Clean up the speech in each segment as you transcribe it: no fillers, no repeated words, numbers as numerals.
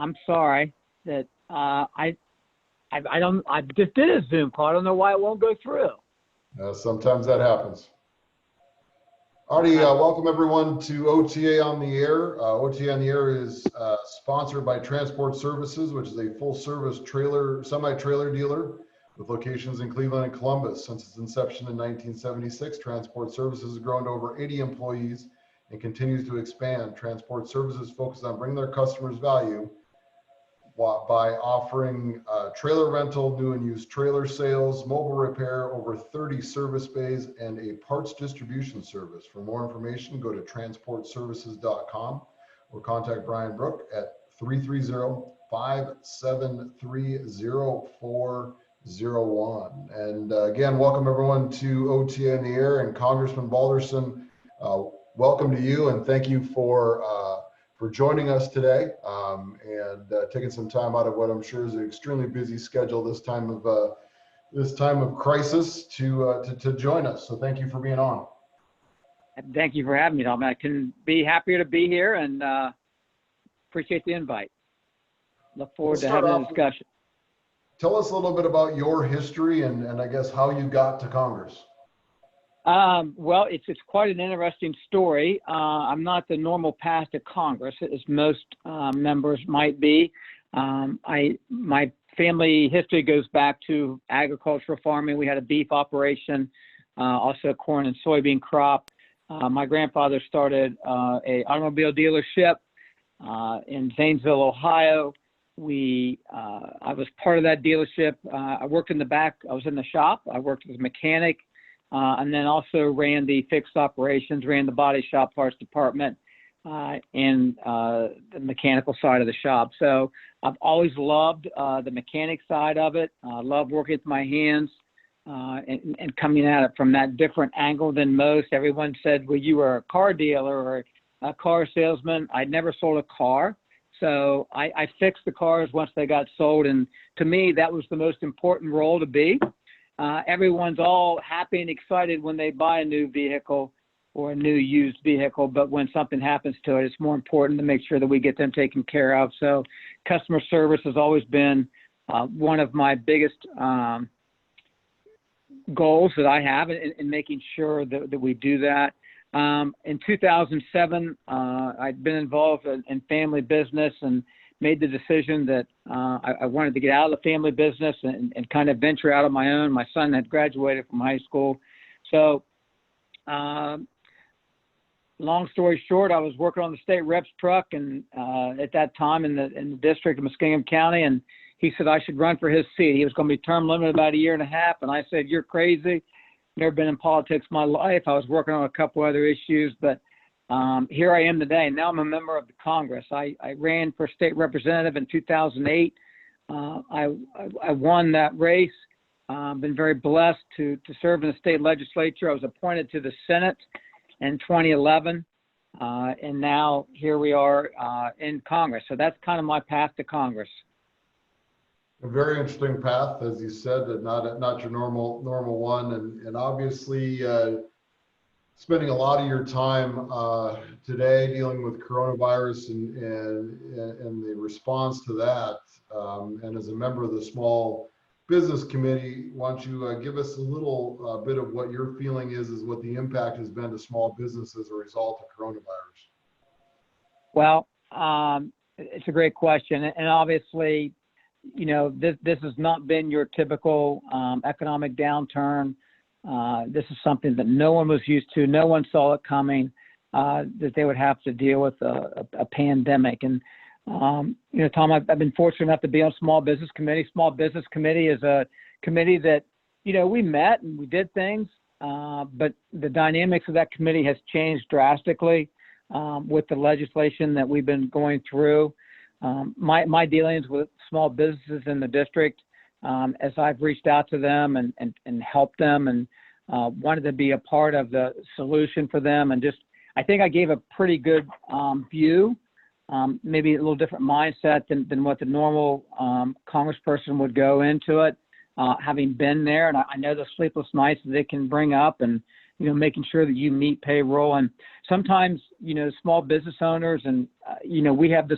I'm sorry that I just did a Zoom call. I don't know why it won't go through. Sometimes that happens. Artie, welcome everyone to OTA on the Air. OTA on the Air is sponsored by Transport Services, which is a full-service semi-trailer dealer with locations in Cleveland and Columbus. Since its inception in 1976, Transport Services has grown to over 80 employees and continues to expand. Transport Services focuses on bringing their customers value by offering trailer rental, new and used trailer sales, mobile repair, over 30 service bays, and a parts distribution service. For more information, go to transportservices.com or contact Brian Brook at 330-573-0401. And again, welcome everyone to OTA in the Air. And Congressman Balderson, welcome to you, and thank you for joining us today and taking some time out of what I'm sure is an extremely busy schedule this time of crisis to join us. So thank you for being on. Thank you for having me, Tom. I can be happier to be here, and appreciate the invite. Look forward to having a discussion. Tell us a little bit about your history and I guess how you got to Congress. Well, it's quite an interesting story. I'm not the normal path to Congress, as most members might be. My family history goes back to agricultural farming. We had a beef operation, also a corn and soybean crop. My grandfather started a automobile dealership in Zanesville, Ohio. I was part of that dealership. I worked in the back. I was in the shop. I worked as a mechanic. And then also ran the fixed operations, ran the body shop parts department, and the mechanical side of the shop. So I've always loved the mechanic side of it. I love working with my hands and coming at it from that different angle than most. Everyone said, well, you were a car dealer or a car salesman. I'd never sold a car. So I fixed the cars once they got sold. And to me, that was the most important role to be. Everyone's all happy and excited when they buy a new vehicle or a new used vehicle, but when something happens to it, it's more important to make sure that we get them taken care of. So customer service has always been one of my biggest goals that I have in making sure that we do that. In 2007, I'd been involved in family business and made the decision that I wanted to get out of the family business and kind of venture out on my own. My son had graduated from high school. So long story short, I was working on the state rep's truck and at that time in the district of Muskingum County, and he said I should run for his seat. He was going to be term limited about a year and a half, and I said, you're crazy. Never been in politics in my life. I was working on a couple other issues, but here I am today. Now I'm a member of the Congress. I ran for state representative in 2008. I won that race. Been very blessed to serve in the state legislature. I was appointed to the Senate in 2011. And now here we are in Congress. So that's kind of my path to Congress. A very interesting path, as you said, not your normal one. And obviously, spending a lot of your time today dealing with coronavirus and the response to that, and as a member of the Small Business Committee, why don't you give us a little bit of what your feeling is what the impact has been to small business as a result of coronavirus? Well, it's a great question, and obviously, you know, this has not been your typical economic downturn. This is something that no one was used to. No one saw it coming, that they would have to deal with a pandemic. And, you know, Tom, I've been fortunate enough to be on Small Business Committee. Small Business Committee is a committee that, you know, we met and we did things, but the dynamics of that committee has changed drastically with the legislation that we've been going through. My dealings with small businesses in the district, as I've reached out to them and helped them and wanted to be a part of the solution for them. And just, I think I gave a pretty good view, maybe a little different mindset than what the normal congressperson would go into it, having been there. And I know the sleepless nights that they can bring up and making sure that you meet payroll. And sometimes, small business owners and, we have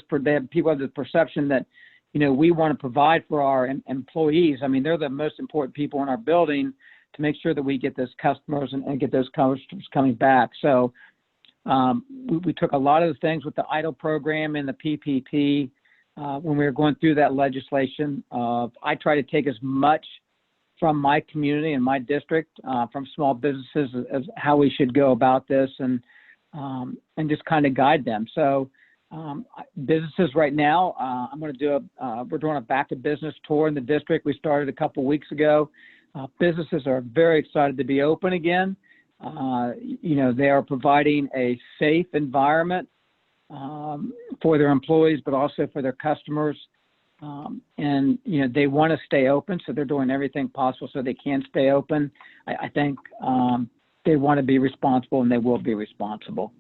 people have the perception that, we want to provide for our employees. I mean, they're the most important people in our building to make sure that we get those customers and get those customers coming back. So we took a lot of the things with the EIDL program and the PPP when we were going through that legislation. I try to take as much from my community and my district, from small businesses, as how we should go about this, and just kind of guide them. So businesses right now, we're doing a back to business tour in the district. We started a couple weeks ago. Businesses are very excited to be open again. They are providing a safe environment for their employees, but also for their customers. And they want to stay open, so they're doing everything possible so they can stay open. I think they want to be responsible, and they will be responsible.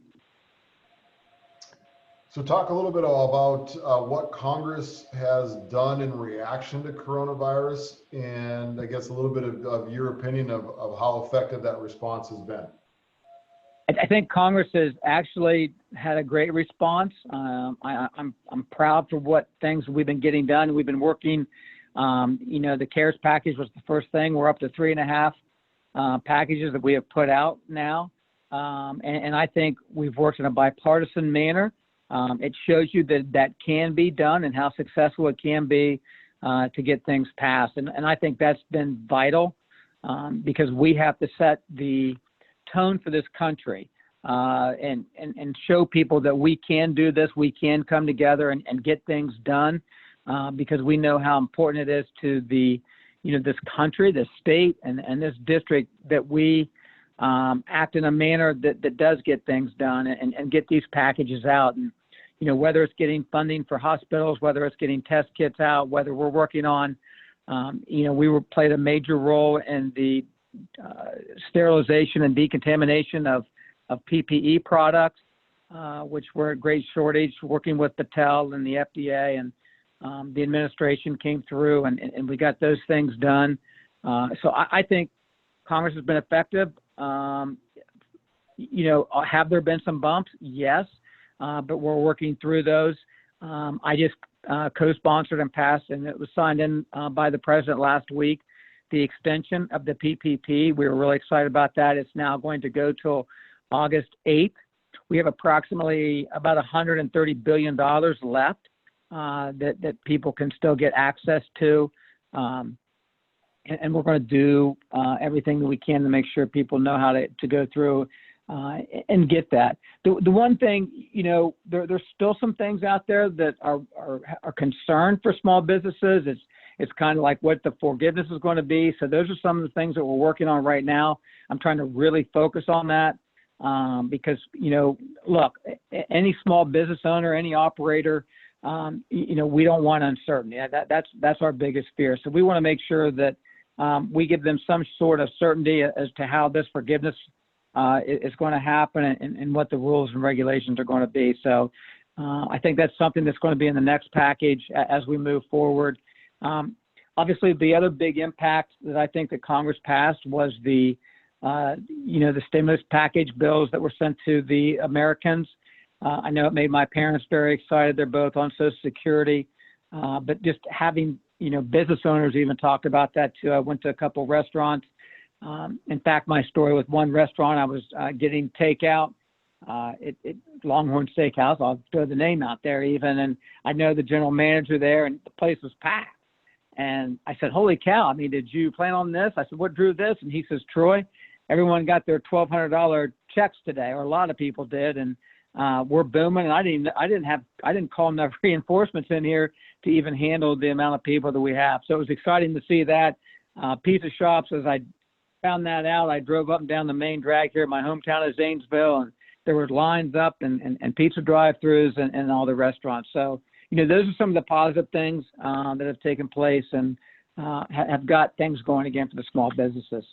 So talk a little bit about what Congress has done in reaction to coronavirus, and I guess a little bit of your opinion of how effective that response has been. I think Congress has actually had a great response. I'm proud for what things we've been getting done. We've been working, the CARES package was the first thing. We're up to 3.5 packages that we have put out now. And I think we've worked in a bipartisan manner. It shows you that can be done and how successful it can be to get things passed. And I think that's been vital because we have to set the tone for this country and show people that we can do this, we can come together and get things done because we know how important it is to this country, this state, and this district that we act in a manner that does get things done and get these packages out. And whether it's getting funding for hospitals, whether it's getting test kits out, whether we're working on, played a major role in the sterilization and decontamination of PPE products, which were a great shortage, working with Patel and the FDA, and the administration came through and we got those things done. So I think Congress has been effective. Have there been some bumps? Yes. But we're working through those. I just co-sponsored and passed, and it was signed in by the president last week, the extension of the PPP. We were really excited about that. It's now going to go till August 8th. We have approximately about $130 billion left that people can still get access to. And we're going to do everything that we can to make sure people know how to go through and get that. The one thing, there's still some things out there that are concerned for small businesses. It's kind of like what the forgiveness is going to be. So those are some of the things that we're working on right now. I'm trying to really focus on that because, look, any small business owner, any operator, we don't want uncertainty. That's our biggest fear. So we want to make sure that we give them some sort of certainty as to how this forgiveness is going to happen and what the rules and regulations are going to be. So I think that's something that's going to be in the next package as we move forward. Obviously, the other big impact that I think that Congress passed was the stimulus package bills that were sent to the Americans. I know it made my parents very excited. They're both on Social Security, but just having, business owners even talked about that too. I went to a couple restaurants. In fact, my story with one restaurant, I was getting takeout, Longhorn Steakhouse. I'll throw the name out there even. And I know the general manager there, and the place was packed. And I said, holy cow. I mean, did you plan on this? I said, what drew this? And he says, Troy, everyone got their $1,200 checks today, or a lot of people did. And we're booming. And I didn't call enough reinforcements in here to even handle the amount of people that we have. So it was exciting to see that. Pizza shops, as I found that out, I drove up and down the main drag here in my hometown of Zanesville, and there were lines up and pizza drive-thrus and all the restaurants. So, those are some of the positive things that have taken place and have got things going again for the small businesses.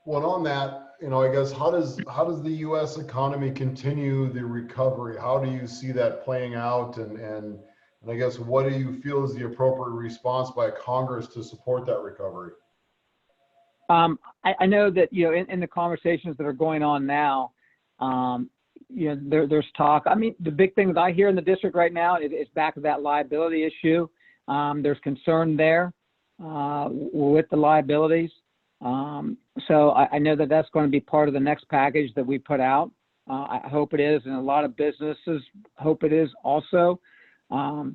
Well, on that, I guess, how does the U.S. economy continue the recovery? How do you see that playing out? And I guess, what do you feel is the appropriate response by Congress to support that recovery? I know that, in the conversations that are going on now, there's talk. I mean, the big thing that I hear in the district right now is back to that liability issue. There's concern there with the liabilities. So I know that that's going to be part of the next package that we put out. I hope it is, and a lot of businesses hope it is also. I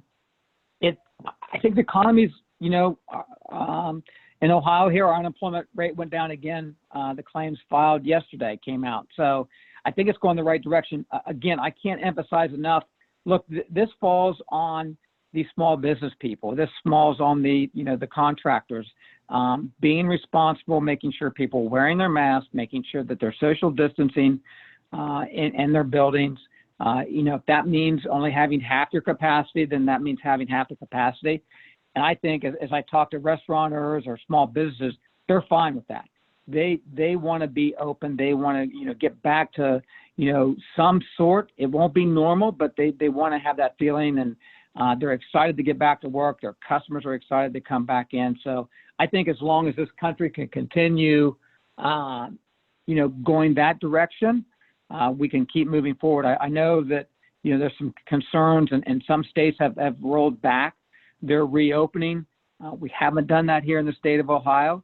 think the economy's, in Ohio here, our unemployment rate went down again. The claims filed yesterday came out. So I think it's going the right direction. Again, I can't emphasize enough. Look, this falls on the small business people. This falls on the contractors, being responsible, making sure people wearing their masks, making sure that they're social distancing in their buildings. If that means only having half your capacity, then that means having half the capacity. And I think as I talk to restaurateurs or small businesses, they're fine with that. They want to be open. They want to, get back to, some sort. It won't be normal, but they want to have that feeling, and they're excited to get back to work. Their customers are excited to come back in. So I think as long as this country can continue, going that direction, we can keep moving forward. I know that, there's some concerns, and some states have rolled back their reopening. We haven't done that here in the state of Ohio.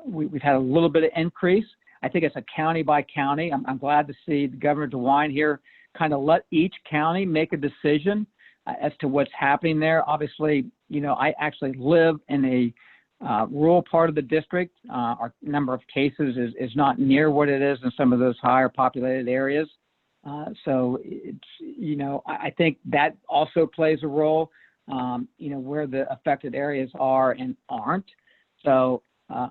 We've had a little bit of increase. I think it's a county by county. I'm glad to see Governor DeWine here kind of let each county make a decision as to what's happening there. Obviously, I actually live in a rural part of the district. Our number of cases is not near what it is in some of those higher populated areas. So it's, I think that also plays a role, where the affected areas are and aren't. So I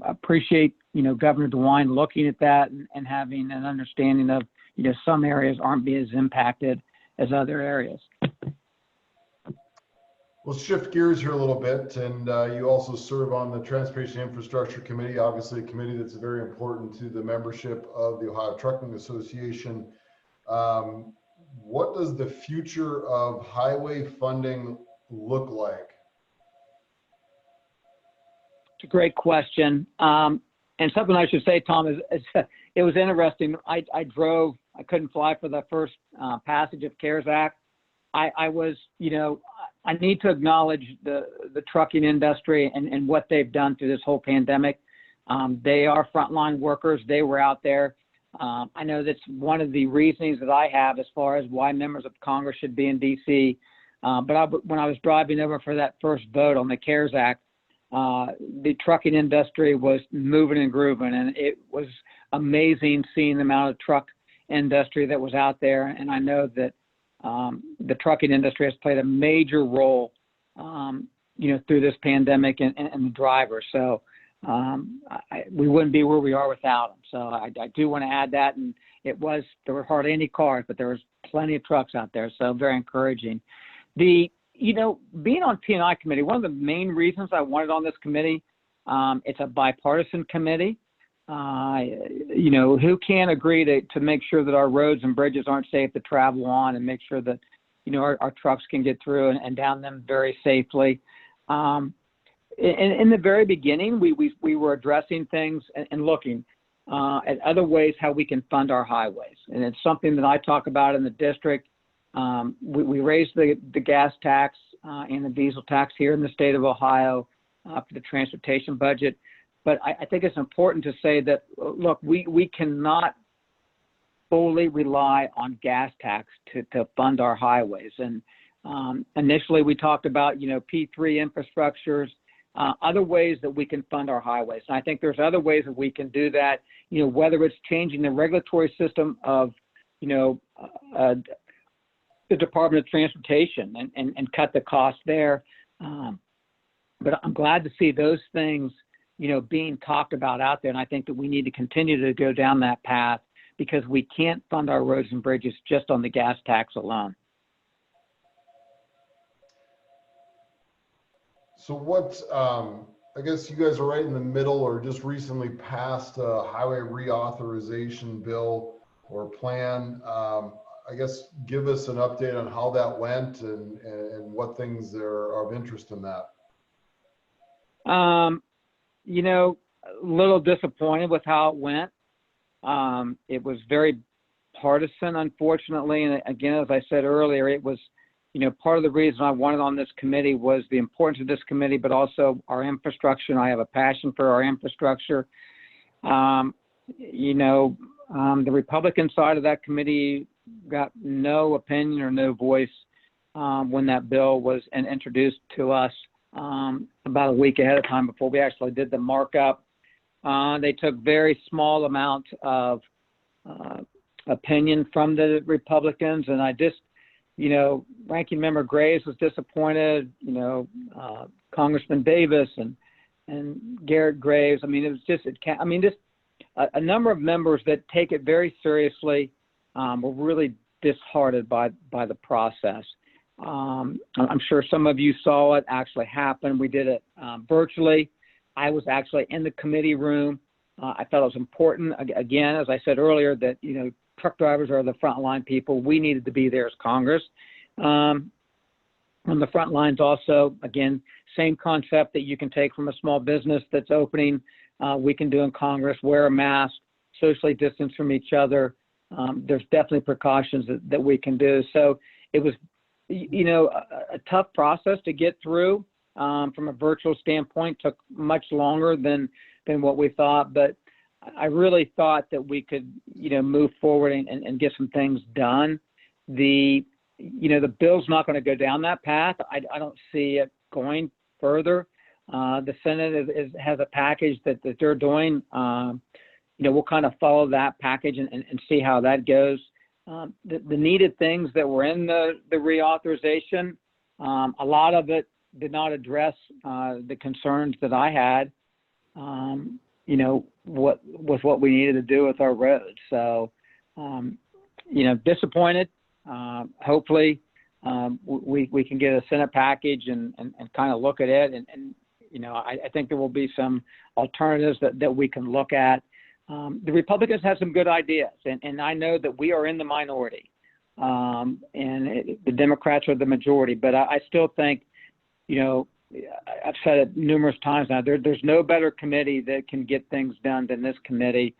appreciate, Governor DeWine looking at that and having an understanding of, some areas aren't being as impacted as other areas. We'll shift gears here a little bit, and you also serve on the Transportation Infrastructure Committee, obviously a committee that's very important to the membership of the Ohio Trucking Association. What does the future of highway funding look like? It's a great question. And something I should say, Tom, is it was interesting. I couldn't fly for the first passage of CARES Act. I was, I need to acknowledge the trucking industry and what they've done through this whole pandemic. They are frontline workers. They were out there. I know that's one of the reasons that I have as far as why members of Congress should be in D.C. But when I was driving over for that first vote on the CARES Act, the trucking industry was moving and grooving, and it was amazing seeing the amount of truck industry that was out there. And I know that the trucking industry has played a major role, through this pandemic and the drivers. So we wouldn't be where we are without them. So I do want to add that. And there were hardly any cars, but there was plenty of trucks out there. So very encouraging. Being on P&I committee, one of the main reasons I wanted on this committee, it's a bipartisan committee. Who can agree to make sure that our roads and bridges aren't safe to travel on, and make sure that, our trucks can get through and down them very safely. In the very beginning, we were addressing things and looking at other ways how we can fund our highways. And it's something that I talk about in the district. We raised the gas tax and the diesel tax here in the state of Ohio for the transportation budget. But I think it's important to say that, look, we cannot fully rely on gas tax to fund our highways. And initially we talked about, P3 infrastructures, other ways that we can fund our highways. And I think there's other ways that we can do that, whether it's changing the regulatory system of, the Department of Transportation and cut the cost there. But I'm glad to see those things, being talked about out there. And I think that we need to continue to go down that path, because we can't fund our roads and bridges just on the gas tax alone. So I guess you guys are right in the middle, or just recently passed a highway reauthorization bill or plan. I guess give us an update on how that went and what things are of interest in that. you know, a little disappointed with how it went. It was very partisan, unfortunately. And again, as I said earlier, it was, you know, part of the reason I wanted on this committee was the importance of this committee, but also our infrastructure. And I have a passion for our infrastructure. You know, the Republican side of that committee got no opinion or no voice when that bill was introduced to us about a week ahead of time before we actually did the markup. They took very small amount of opinion from the Republicans, and I just, you know, Ranking Member Graves was disappointed. You know, Congressman Davis and Garrett Graves. I mean, it was just just a number of members that take it very seriously were really disheartened by the process. I'm sure some of you saw it actually happen. We did it virtually. I was actually in the committee room. I felt it was important, again, as I said earlier, that, you know, truck drivers are the frontline people. We needed to be there as Congress. On the front lines also, again, same concept that you can take from a small business that's opening, we can do in Congress, wear a mask, socially distance from each other. There's definitely precautions that we can do. So it was, you know, a tough process to get through from a virtual standpoint. Took much longer than what we thought, but I really thought that we could, you know, move forward and get some things done. The bill's not going to go down that path. I don't see it going further. The Senate has a package that they're doing. You know, we'll kind of follow that package and see how that goes. The needed things that were in the reauthorization, a lot of it did not address the concerns that I had, you know, what we needed to do with our roads. So, you know, disappointed. Hopefully we can get a Senate package and kind of look at it. And you know, I think there will be some alternatives that we can look at. The Republicans have some good ideas, and I know that we are in the minority, and the Democrats are the majority. But I still think, you know, I've said it numerous times now, there's no better committee that can get things done than this committee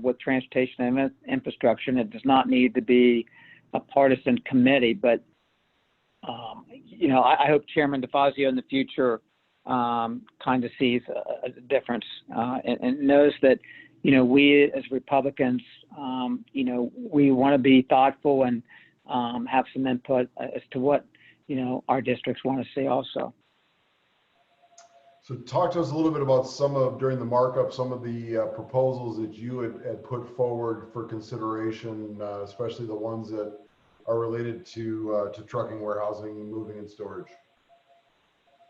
with transportation and infrastructure. And it does not need to be a partisan committee, but, you know, I hope Chairman DeFazio in the future kind of sees a difference and knows that, you know, we as Republicans, you know, we want to be thoughtful and have some input as to what, you know, our districts want to see also. So talk to us a little bit about during the markup, some of the proposals that you had put forward for consideration, especially the ones that are related to trucking, warehousing, moving, and storage.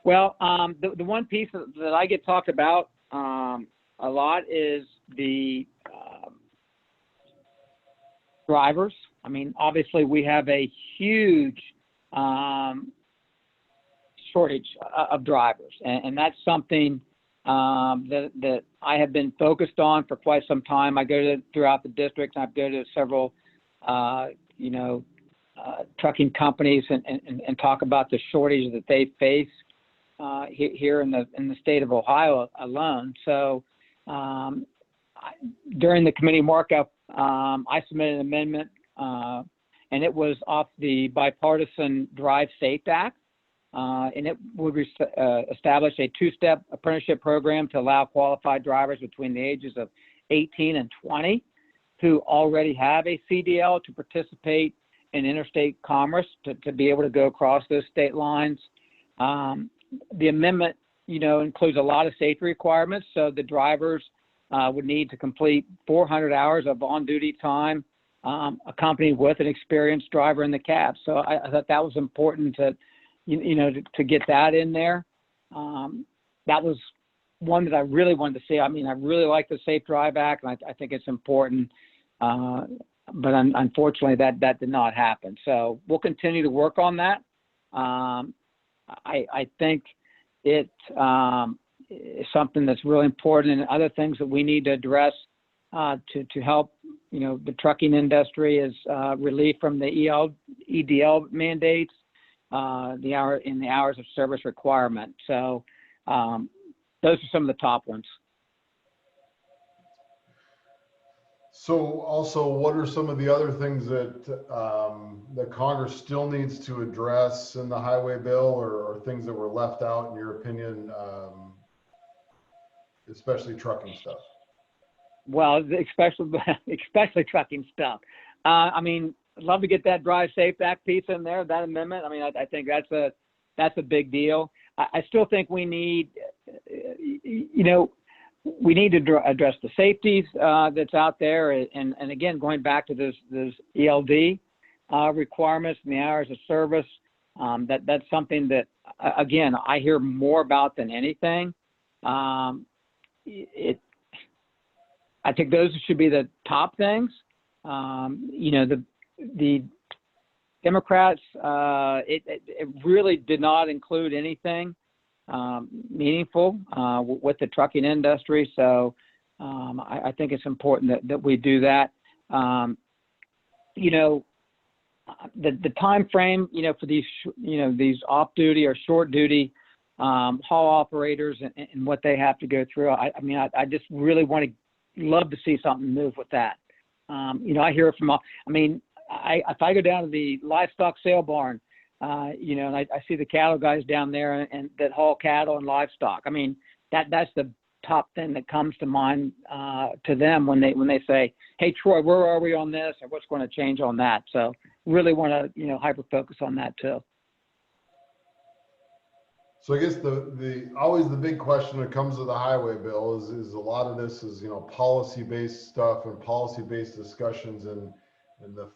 Well, the one piece that I get talked about a lot is the drivers. I mean, obviously we have a huge shortage of drivers, and that's something that I have been focused on for quite some time. I go throughout the district, and I go to several, you know, trucking companies and talk about the shortage that they face here in the state of Ohio alone. So during the committee markup, I submitted an amendment, and it was off the bipartisan Drive Safe Act. And it would establish a two-step apprenticeship program to allow qualified drivers between the ages of 18 and 20 who already have a CDL to participate in interstate commerce, to be able to go across those state lines. The amendment, you know, includes a lot of safety requirements. So the drivers would need to complete 400 hours of on-duty time, accompanied with an experienced driver in the cab. So I thought that was important to get that in there. That was one that I really wanted to see. I mean, I really like the Safe Drive Act, and I think it's important. But unfortunately, that did not happen. So we'll continue to work on that. I think it is something that's really important, and other things that we need to address to help, you know, the trucking industry is relief from the EDL mandates. The hours of service requirement. So those are some of the top ones. So also, what are some of the other things that that Congress still needs to address in the highway bill, or things that were left out in your opinion, especially trucking stuff? Well, especially trucking stuff. I mean, I'd love to get that Drive Safe Act piece in there, that amendment. I mean, I think that's a big deal. I still think we need, we need to address the safeties that's out there, and again, going back to those ELD requirements and the hours of service. That's something that, again, I hear more about than anything. I think those should be the top things. The Democrats, it really did not include anything meaningful with the trucking industry. So I think it's important that we do that. The time frame, for these, these off-duty or short-duty haul operators and what they have to go through. I just really love to see something move with that. I hear from, if I go down to the livestock sale barn, and I see the cattle guys down there and that haul cattle and livestock. I mean, that's the top thing that comes to mind to them when they say, "Hey, Troy, where are we on this, or what's going to change on that?" So really want to hyper focus on that too. So I guess the always the big question when it comes to the highway bill is a lot of this is policy-based stuff and policy-based discussions, and the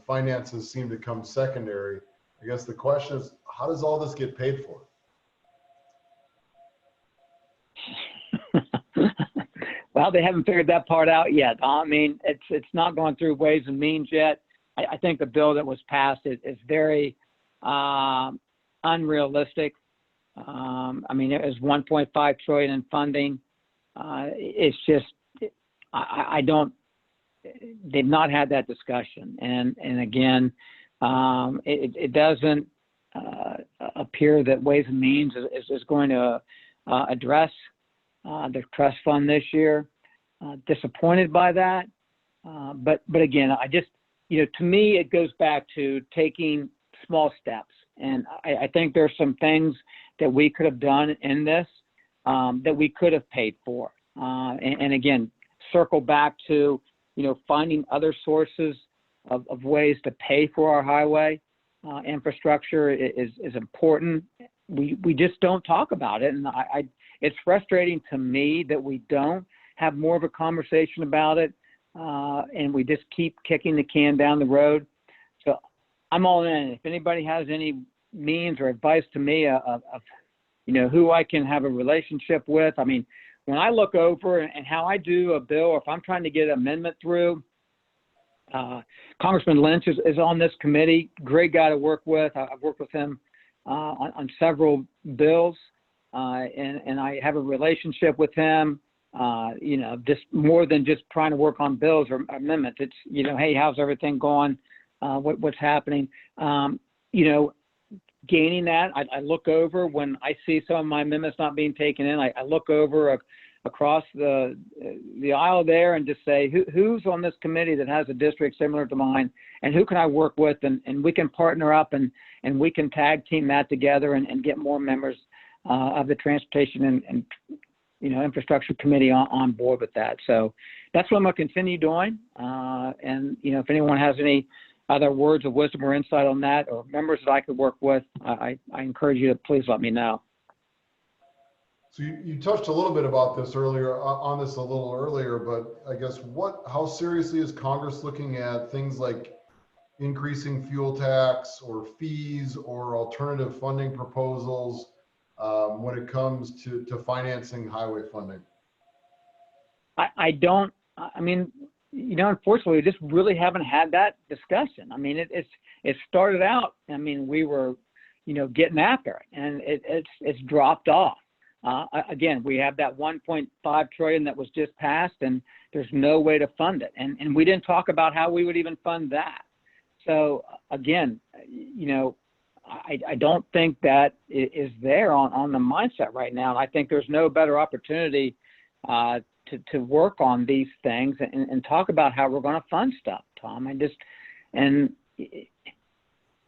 finances seem to come secondary. I guess the question is, how does all this get paid for? Well, they haven't figured that part out yet. I mean, it's not going through Ways and Means yet. I think the bill that was passed is very unrealistic. It was $1.5 trillion in funding. It's just, they've not had that discussion. And again, it doesn't appear that Ways and Means is going to address the trust fund this year. Disappointed by that. But again, to me, it goes back to taking small steps. And I think there's some things that we could have done in this that we could have paid for. And again, circle back to, finding other sources of ways to pay for our highway infrastructure is important. We just don't talk about it. And it's frustrating to me that we don't have more of a conversation about it. And we just keep kicking the can down the road. So I'm all in. If anybody has any means or advice to me of who I can have a relationship with. I mean, when I look over and how I do a bill, or if I'm trying to get an amendment through, Congressman Lynch is on this committee. Great guy to work with. I've worked with him on several bills, and I have a relationship with him. Just more than just trying to work on bills or amendments. It's, hey, how's everything going? What's happening? Gaining that, I look over when I see some of my amendments not being taken in. I look over across the aisle there and just say, who's on this committee that has a district similar to mine, and who can I work with, and we can partner up and we can tag team that together and get more members of the Transportation and Infrastructure Committee on board with that. So that's what I'm going to continue doing. And if anyone has any other words of wisdom or insight on that, or members that I could work with, I encourage you to please let me know. So you touched a little bit about this earlier, on this a little earlier, but I guess how seriously is Congress looking at things like increasing fuel tax or fees or alternative funding proposals when it comes to financing highway funding? Unfortunately, we just really haven't had that discussion. I mean, it started out, we were, getting after it, and it's dropped off. Again, we have that $1.5 trillion that was just passed, and there's no way to fund it. And we didn't talk about how we would even fund that. So again, I don't think that is there on the mindset right now. And I think there's no better opportunity to work on these things and talk about how we're going to fund stuff, Tom.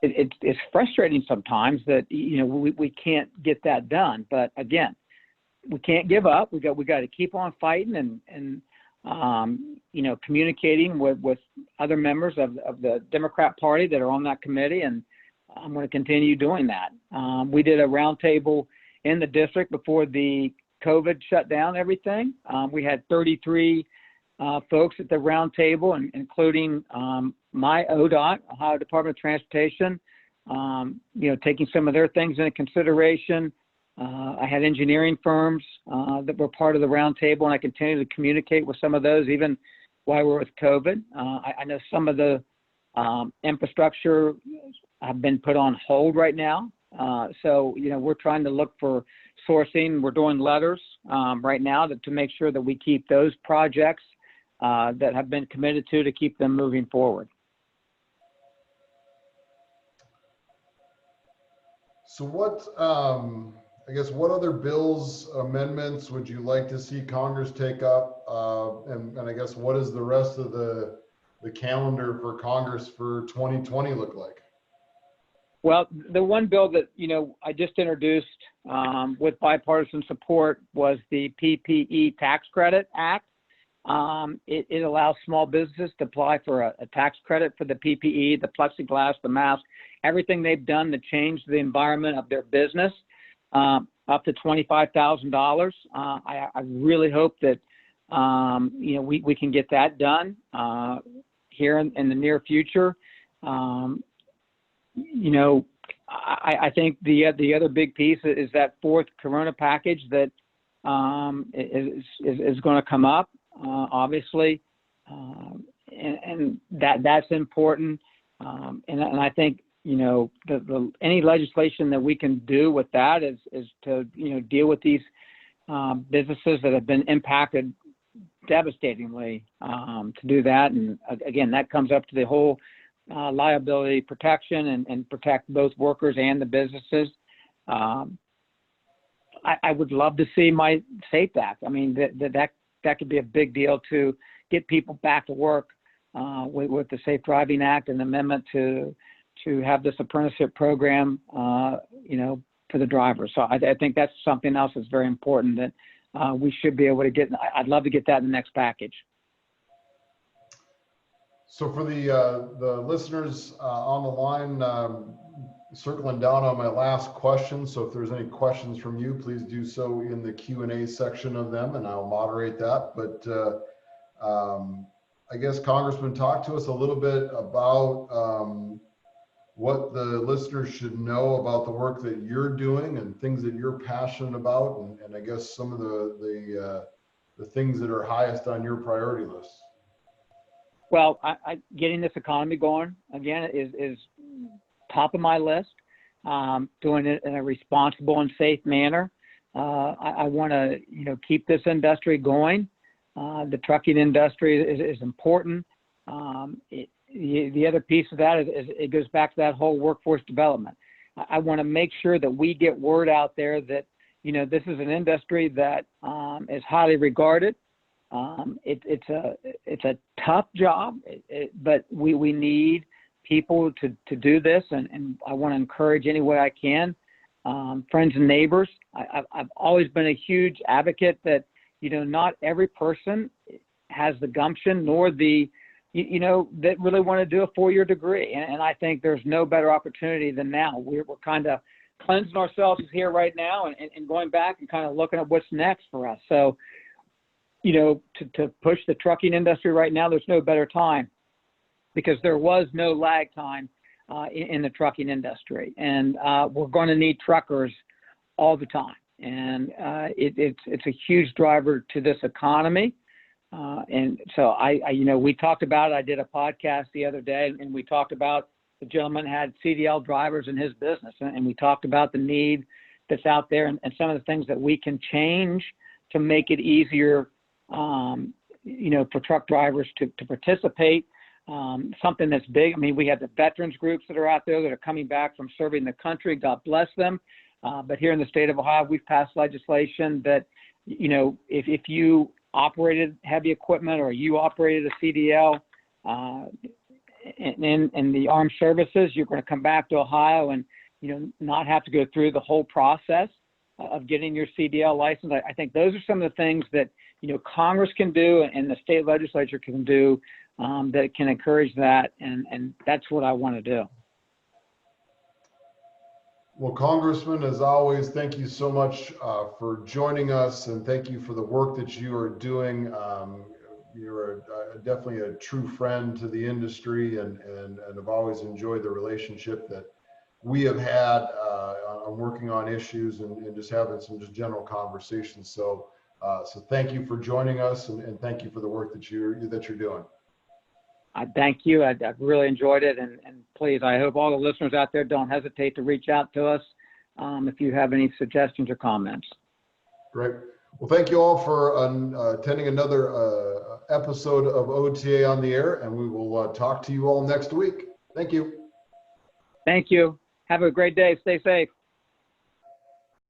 It's frustrating sometimes that, we can't get that done. But again, we can't give up. We got to keep on fighting and communicating with other members of the Democrat Party that are on that committee. And I'm going to continue doing that. We did a roundtable in the district before the COVID shut down everything. We had 33 folks at the roundtable, including my ODOT, Ohio Department of Transportation, taking some of their things into consideration. I had engineering firms that were part of the roundtable, and I continue to communicate with some of those even while we're with COVID. I know some of the infrastructure have been put on hold right now. So, we're trying to look for sourcing. We're doing letters right now to make sure that we keep those projects that have been committed to keep them moving forward. So what other bills, amendments would you like to see Congress take up? And I guess what does the rest of the calendar for Congress for 2020 look like? Well, the one bill that, I just introduced with bipartisan support was the Ppe Tax Credit Act. It allows small businesses to apply for a tax credit for the PPE, the plexiglass, the mask, everything they've done to change the environment of their business, up to $25,000. I really hope that, we can get that done here in the near future. I think the other big piece is that fourth Corona package that is going to come up, obviously, and that's important. And I think any legislation that we can do with that is to deal with these businesses that have been impacted devastatingly, to do that. And again, that comes up to the whole liability protection and protect both workers and the businesses. I would love to see my SAFE Act. I mean, that could be a big deal to get people back to work with the Safe Driving Act and the amendment to have this apprenticeship program, for the drivers. So I think that's something else that's very important that we should be able to get. I'd love to get that in the next package. So for the listeners on the line, circling down on my last question. So if there's any questions from you, please do so in the Q&A section of them, and I'll moderate that. But I guess, Congressman, talk to us a little bit about what the listeners should know about the work that you're doing and things that you're passionate about, and I guess some of the things that are highest on your priority list. Well, getting this economy going again is top of my list. Doing it in a responsible and safe manner. I want to, keep this industry going. The trucking industry is important. The other piece of that is it goes back to that whole workforce development. I want to make sure that we get word out there that, this is an industry that is highly regarded. It's a tough job, but we need people to do this, and I want to encourage any way I can, friends and neighbors. I've always been a huge advocate that, not every person has the gumption nor the, that really want to do a 4-year degree. And I think there's no better opportunity than now. We're kind of cleansing ourselves here right now and going back and kind of looking at what's next for us. So, to push the trucking industry right now, there's no better time, because there was no lag time in the trucking industry. And we're going to need truckers all the time. And it's a huge driver to this economy. And so we talked about it. I did a podcast the other day, and we talked about the gentleman had CDL drivers in his business. And we talked about the need that's out there and some of the things that we can change to make it easier, for truck drivers to participate something that's big. I mean, we have the veterans groups that are out there that are coming back from serving the country. God bless them. But here in the state of Ohio, we've passed legislation that, you know, if you operated heavy equipment or you operated a CDL in the armed services, you're going to come back to Ohio and, you know, not have to go through the whole process of getting your CDL license. I think those are some of the things that, you know, Congress can do and the state legislature can do that can encourage that. And that's what I want to do. Well, Congressman, as always, thank you so much for joining us, and thank you for the work that you are doing. You're definitely a true friend to the industry, and have always enjoyed the relationship that we have had on working on issues and just having some just general conversations. So thank you for joining us, and thank you for the work that you're doing. I thank you. I've really enjoyed it. And please, I hope all the listeners out there don't hesitate to reach out to us if you have any suggestions or comments. Great. Well, thank you all for attending another episode of OTA on the Air, and we will talk to you all next week. Thank you. Thank you. Have a great day. Stay safe.